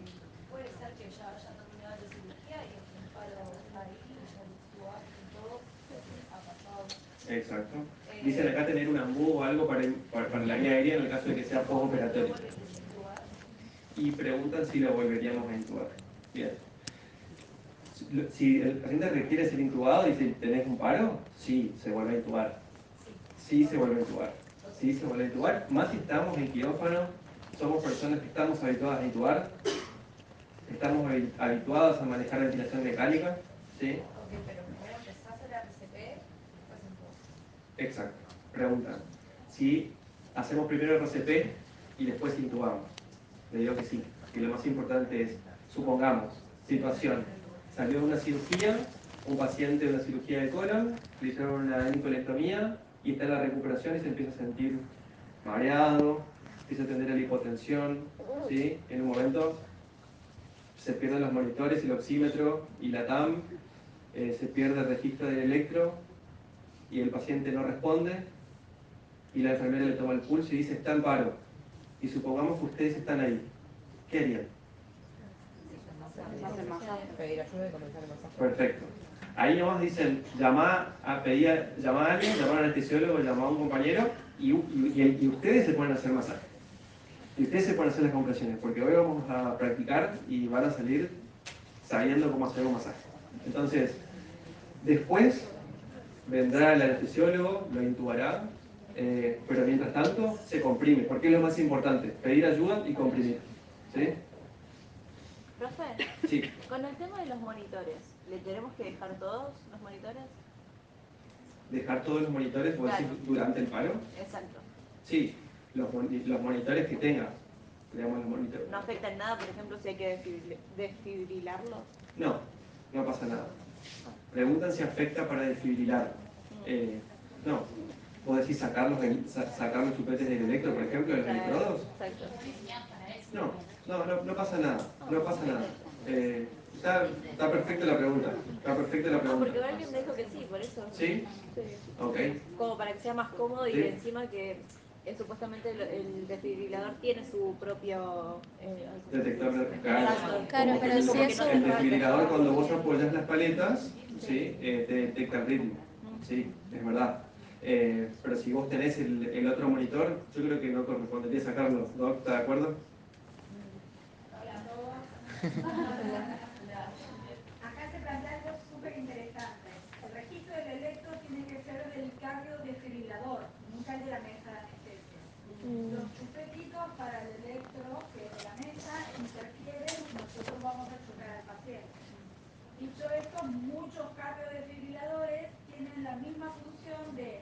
puede ser que ya haya terminado la cirugía y esté en paro ahí, ya lo intubaste y todo, ha pasado. Exacto. Dicen acá tener un ambú o algo para la vía aérea en el caso de que sea postoperatorio. Y preguntan si lo volveríamos a intubar. Bien. Si el paciente requiere ser intubado y si tenés un paro, sí, se vuelve a intubar. Sí, se vuelve a intubar. Sí, se vuelve a intubar. Más si estamos en quirófano, somos personas que estamos habituadas a intubar, estamos habituados a manejar ventilación mecánica. ¿Sí? Ok, pero primero empezás a la RCP, después intubás. Exacto. Preguntan. Si hacemos primero RCP y después intubamos. Le digo que sí. Y lo más importante es, supongamos, situación. Salió de una cirugía, un paciente de una cirugía de colon, le hicieron una enicolectomía y está en la recuperación y se empieza a sentir mareado, empieza a tener la hipotensión, ¿sí? En un momento se pierden los monitores, el oxímetro y la TAM, se pierde el registro del electro y el paciente no responde y la enfermera le toma el pulso y dice está en paro. Y supongamos que ustedes están ahí. ¿Qué harían? Pedir ayuda y comenzar el masaje. Perfecto. Ahí nomás dicen, llamá a alguien, llamá a un anestesiólogo, llamá a un compañero y ustedes se ponen a hacer masaje. Y ustedes se ponen a hacer las compresiones, porque hoy vamos a practicar y van a salir sabiendo cómo hacer un masaje. Entonces, después vendrá el anestesiólogo, lo intubará, pero mientras tanto se comprime, porque es lo más importante, pedir ayuda y comprimir. ¿Sí? Profe, Sí. con el tema de los monitores, ¿le tenemos que dejar todos los monitores? ¿Dejar todos los monitores, vos decís, durante el paro? Exacto. Sí, los monitores que tenga, digamos los monitores. ¿No afecta en nada, por ejemplo, si hay que desfibrilarlos? No, no pasa nada. Preguntan si afecta para desfibrilar. No. ¿Vos decís sacar los chupetes del electro, por ejemplo, de los electrodos? Exacto. No pasa nada. No pasa nada. Está perfecta la pregunta. Está perfecta la pregunta. Porque alguien me dijo que sí, por eso. ¿Sí? Sí. Ok. Como para que sea más cómodo y ¿Sí? encima que supuestamente el desfibrilador tiene su propio Detector de descarga. Exacto. Claro, Como pero que si eso- el desfibrilador, cuando vos apoyas las paletas, ¿sí? Te detecta el ritmo. Sí, es verdad. Pero si vos tenés el otro monitor, yo creo que no correspondería sacarlo, ¿no? ¿Está de acuerdo? Hola a todos. Acá se plantea algo súper interesante. El registro del electro tiene que ser del cardio desfibrilador, nunca el de la mesa de anestesia. Los chupetitos para el electro que de la mesa interfieren y nosotros vamos a chocar al paciente. Dicho esto, muchos cardiodesfibriladores tienen la misma función de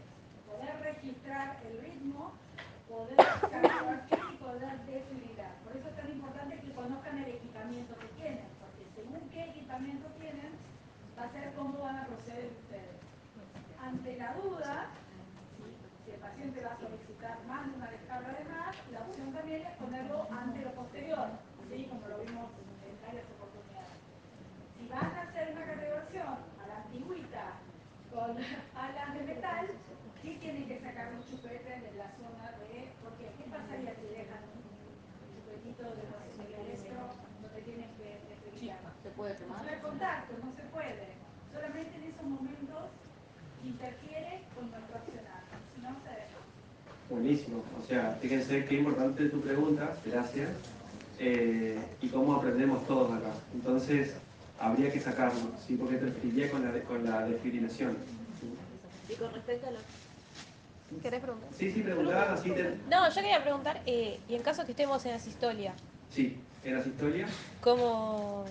poder registrar el ritmo, poder cardiovascular y poder desfibrilar. Por eso es tan importante que conozcan el equipamiento que tienen, porque según qué equipamiento tienen, va a ser cómo van a proceder ustedes. Ante la duda, si el paciente va a solicitar más de una descarga de más, la opción también es ponerlo ante lo posterior, ¿sí? Como lo vimos en varias oportunidades. Si van a hacer una cardiovasión a la antigüita con alas de metal, sí tienen que sacar los chupetes de la zona de... Porque, ¿qué pasaría si dejan un chupetito de el electro donde tienen que desfibrilar? ¿Se puede quemar? No hay contacto, no se puede. Solamente en esos momentos interfiere con nuestro accionar. Si no, se deja. Buenísimo. O sea, fíjense qué importante tu pregunta, gracias. Y cómo aprendemos todos acá. Entonces, habría que sacarlo, ¿sí? Porque interferiría con la desfibrilación. Y con respecto a los... ¿Querés preguntar? Sí, preguntaba así. No, yo quería preguntar, y en caso que estemos en asistolia, Sí, en las historias. ¿cómo...?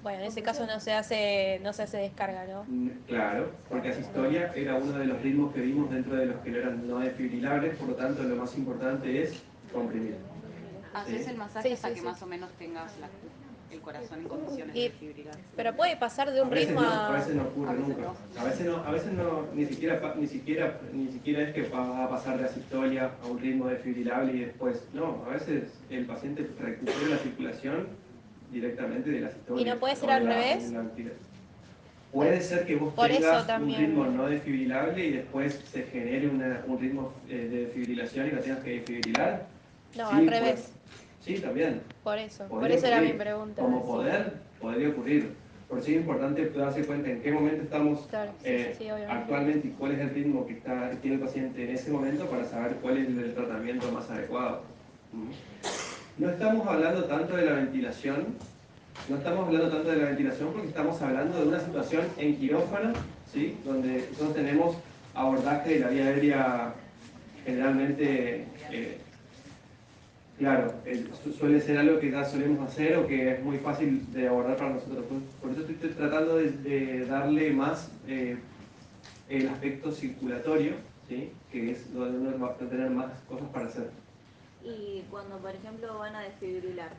Bueno, en ese caso no se hace descarga, ¿no? Claro, porque asistolia era uno de los ritmos que vimos dentro de los que no eran no desfibrilables, por lo tanto lo más importante es comprimir. Haces ¿Sí? el masaje Sí, hasta sí, que sí. más o menos tengas el corazón en condiciones de Y- desfibrilar. Pero puede pasar de A un veces ritmo no, a... a veces no ocurre A veces nunca. no. A veces no, ni siquiera es que va a pasar de asistolia a un ritmo desfibrilable y después. No, a veces el paciente recupera la circulación directamente de la asistolia. ¿Y no puede ser o de al la- revés? de la actividad. Puede ser que vos Por eso tengas un también. ritmo no desfibrilable y después se genere un ritmo de desfibrilación y lo tengas que desfibrilar. No, Sí, al revés. sí, también. Por eso Podría era mi ocurrir. pregunta. Como sí. poder, podría ocurrir. Por eso es importante darse cuenta en qué momento estamos Claro, sí, obviamente. actualmente y cuál es el ritmo que tiene el paciente en ese momento para saber cuál es el tratamiento más adecuado. No estamos hablando tanto de la ventilación, porque estamos hablando de una situación en quirófano, ¿sí? Donde nosotros tenemos abordaje de la vía aérea generalmente, claro, suele ser algo que ya solemos hacer o que es muy fácil de abordar para nosotros. Por eso estoy tratando de darle más el aspecto circulatorio, ¿sí? Que es donde uno va a tener más cosas para hacer. Y cuando, por ejemplo, van a desfibrilar,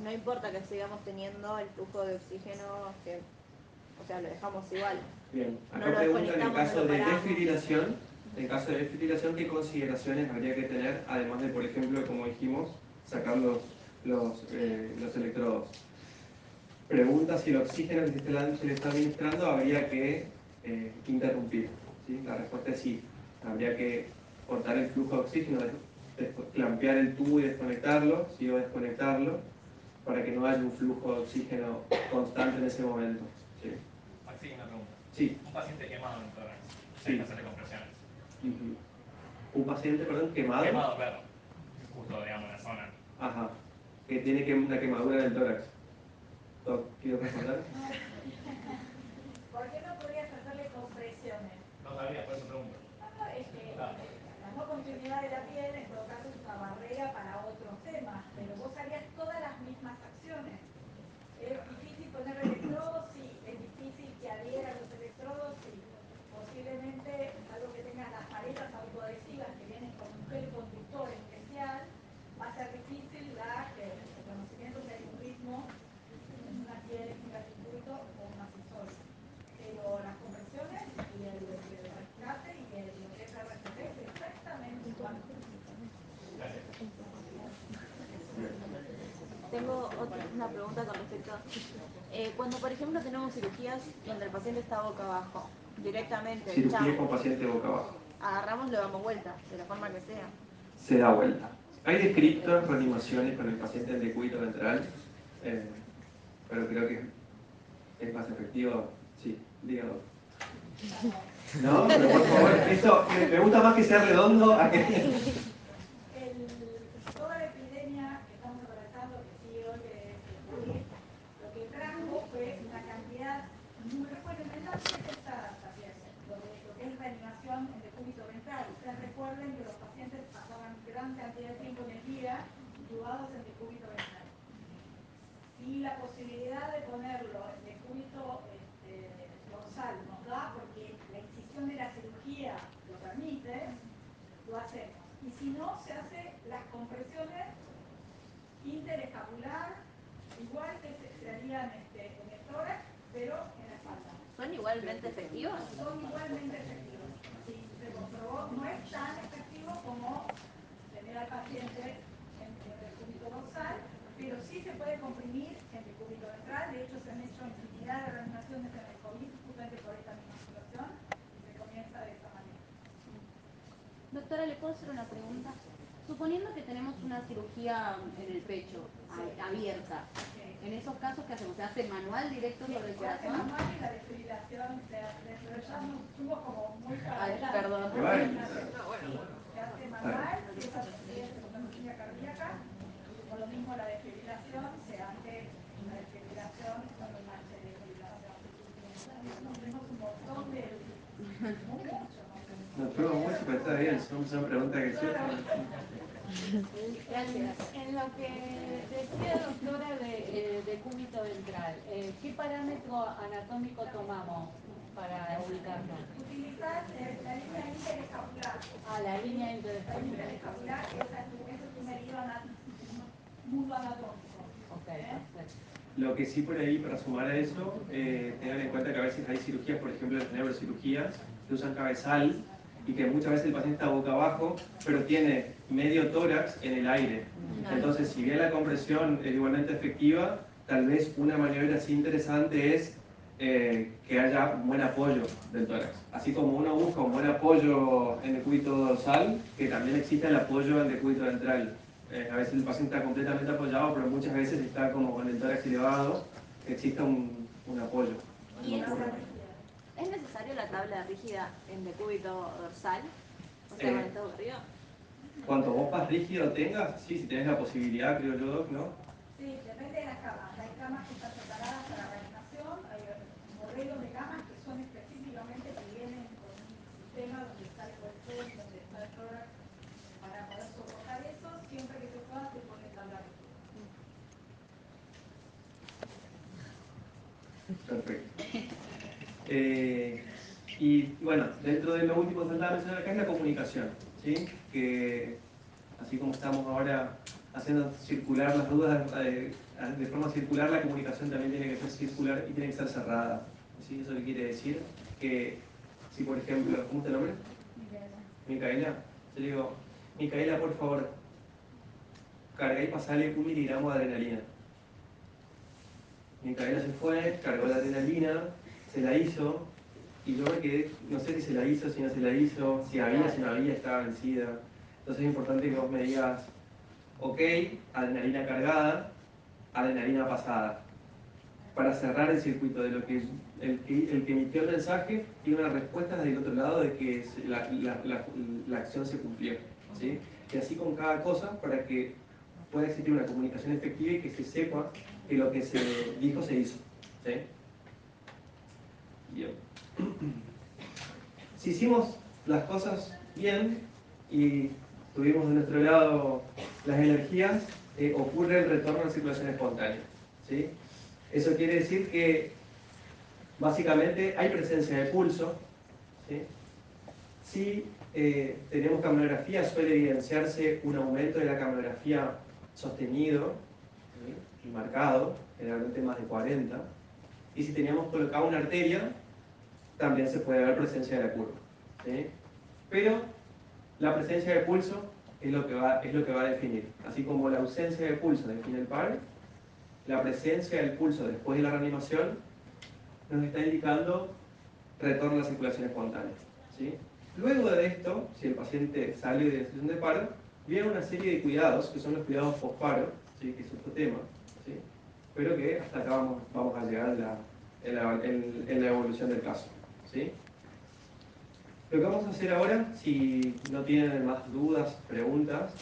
no importa que sigamos teniendo el flujo de oxígeno, o sea, lo dejamos igual. Bien, No acá lo preguntan en desconectamos, caso no lo de paramos. desfibrilación, ¿qué consideraciones habría que tener, además de, por ejemplo, como dijimos, sacar los electrodos? Pregunta si el oxígeno que se le está administrando habría que interrumpir. ¿Sí? La respuesta es sí. Habría que cortar el flujo de oxígeno, clampear el tubo y desconectarlo, sí, o desconectarlo, para que no haya un flujo de oxígeno constante en ese momento. ¿Sí? Maxi, una pregunta. Sí. Un paciente quemado en tórax, Sí. hay que hacerle compresiones. Un paciente, perdón, quemado. Quemado, claro. Justo, digamos, en la zona. Ajá. Que tiene una quemadura en el tórax. ¿Quiero responder? ¿Por qué no podrías hacerle compresiones? No sabía, por eso pregunto. es que la no continuidad de la piel en todo caso es una barrera para otros temas, pero vos harías todas las mismas acciones. Es difícil poner electrodos, sí. Es difícil que adhieran los electrodos, sí. Posiblemente, algo que tengan las paletas autoadhesivas que vienen con un gel conductor especial, va a ser difícil el conocimiento que hay un ritmo en una piel, en un circuito o un accesorio. Pero las compresiones y el rescate y lo que es RCP es exactamente igual. Tengo una pregunta con respecto. Cuando, por ejemplo, tenemos cirugías donde el paciente está boca abajo, directamente, Cirugía con paciente boca abajo. agarramos y le damos vuelta, de la forma que sea. Se da vuelta. Hay descritas reanimaciones con el paciente en decúbito ventral, pero creo que es más efectivo. Sí, dígalo. No, pero por favor, esto me gusta más que sea redondo a que... Toda la epidemia que estamos atravesando, que sigue hoy de COVID, lo que trajo fue una cantidad muy recurrentemente pesada también, lo que es reanimación en decúbito ventral. Ustedes recuerden que los pacientes pasaban gran cantidad de tiempo en el día intubados en decúbito ventral. Y la posibilidad de ponerlo en decúbito dorsal nos da, porque la incisión de la cirugía lo permite, lo hacemos. Y si no, se hace las compresiones interescapular, igual que se harían en el tórax, pero en la espalda. ¿Son igualmente efectivos? Son igualmente efectivos. Sí, se comprobó, no es tan efectivo como tener al paciente en decúbito dorsal, pero sí se puede comprimir en decúbito ventral. De hecho, se han hecho infinidad de reanimaciones en el COVID justamente por esta misma situación y se comienza de esta manera. Doctora, ¿le puedo hacer una pregunta? Suponiendo que tenemos una cirugía en el pecho, abierta, en esos casos, ¿qué hacemos? ¿Se hace manual directo sobre el corazón? Se hace manual y la desfibrilación se hace, pero ya nos fuimos como muy para adelante. Perdón. Se hace manual, si esa es una cirugía cardíaca, por lo mismo la desfibrilación se hace la desfibrilación con el manche de desfibrilación. Tenemos un montón de... No, pero mucho, pero está bien, es una pregunta que sí. Gracias. En lo que decía doctora de decúbito ventral, ¿qué parámetro anatómico tomamos para ubicarlo? Utilizar la línea interescapular. La línea interescapular. Ese es un mundo anatómico. Ok, perfecto. Lo que sí por ahí, para sumar a eso, tengan en cuenta que a veces hay cirugías, por ejemplo, las neurocirugías, que usan cabezal y que muchas veces el paciente está boca abajo, pero tiene medio tórax en el aire. Entonces, si bien la compresión es igualmente efectiva, tal vez una maniobra así interesante es que haya un buen apoyo del tórax. Así como uno busca un buen apoyo en decúbito dorsal, que también existe el apoyo en decúbito ventral. A veces el paciente está completamente apoyado, pero muchas veces está como con el tórax elevado, existe un apoyo. ¿Y es necesario la tabla rígida en decúbito dorsal? O sea, con todo arriba. Cuanto vos más rígido tengas, sí, si tenés la posibilidad, creo yo, Doc, ¿no? Sí, depende de las camas. Hay camas que están preparadas para reanimación, hay modelos de camas que son específicamente que vienen con un sistema donde está el colchón, donde está el tórax, para poder soportar eso. Siempre que se pueda, se pone tabla rígida. Perfecto. Y bueno, dentro de lo último que faltaba mencionar acá es la comunicación, ¿sí? Que así como estamos ahora haciendo circular las dudas de forma circular, la comunicación también tiene que ser circular y tiene que ser cerrada. ¿Sí? Eso le quiere decir que si por ejemplo, ¿cómo te nombres? Micaela. Yo le digo, Micaela, por favor, carga y pasale 1 miligramo de adrenalina. Micaela se fue, cargó la adrenalina, se la hizo, y yo me quedé, no sé si se la hizo, si no se la hizo, si había, si no había, estaba vencida. Entonces es importante que vos me digas, ok, adrenalina cargada, adrenalina pasada. Para cerrar el circuito de lo que el que emitió el mensaje tiene una respuesta desde el otro lado de que la acción se cumplió. ¿Sí? Y así con cada cosa para que pueda existir una comunicación efectiva y que se sepa que lo que se dijo se hizo. ¿Sí? Bien. Si hicimos las cosas bien y tuvimos de nuestro lado las energías, ocurre el retorno a la circulación espontánea, ¿sí? Eso quiere decir que básicamente hay presencia de pulso, ¿sí? Si tenemos capnografía, suele evidenciarse un aumento de la capnografía sostenido, ¿sí? Y marcado, generalmente más de 40. Y si teníamos colocado una arteria, también se puede ver presencia de la curva, ¿sí? Pero la presencia de pulso es lo que va a definir. Así como la ausencia de pulso define el paro, la presencia del pulso después de la reanimación nos está indicando retorno a la circulación espontánea, ¿sí? Luego de esto, si el paciente sale de la situación de paro, viene una serie de cuidados, que son los cuidados post-paro, ¿sí? Que es otro tema, ¿sí? Pero que hasta acá vamos a llegar en la evolución del caso, ¿sí? Lo que vamos a hacer ahora, si no tienen más dudas, preguntas,